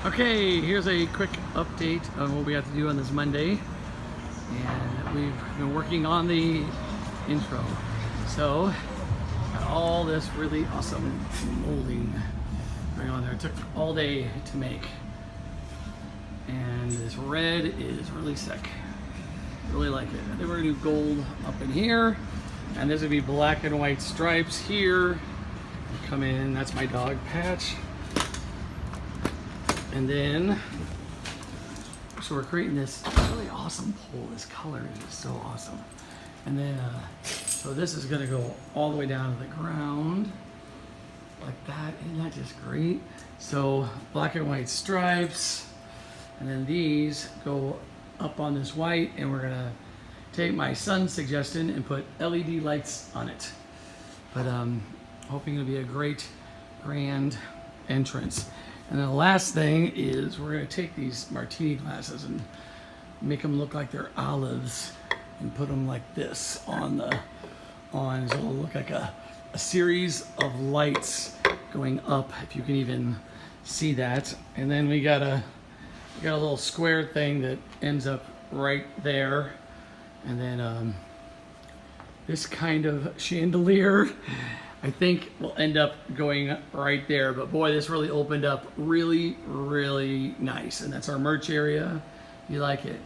Okay, here's a quick update on what we have to do on this Monday. And we've been working on the intro. So, got all this really awesome molding going on there. It took all day to make. And this red is really sick. Really like it. I think we're gonna do gold up in here. And this would be black and white stripes here. You come in, that's my dog Patch. And then, so we're creating this really awesome pole. This color is so awesome. And then, so this is gonna go all the way down to the ground, like that. Isn't that just great? So black and white stripes, and then these go up on this white, and we're gonna take my son's suggestion and put LED lights on it. But hoping it'll be a great, grand entrance. And then the last thing is we're gonna take these martini glasses and make them look like they're olives and put them like this on so it'll look like a series of lights going up, if you can even see that. And then we got a little square thing that ends up right there. And then this kind of chandelier I think will end up going right there. But boy, this really opened up really, really nice. And that's our merch area. You like it?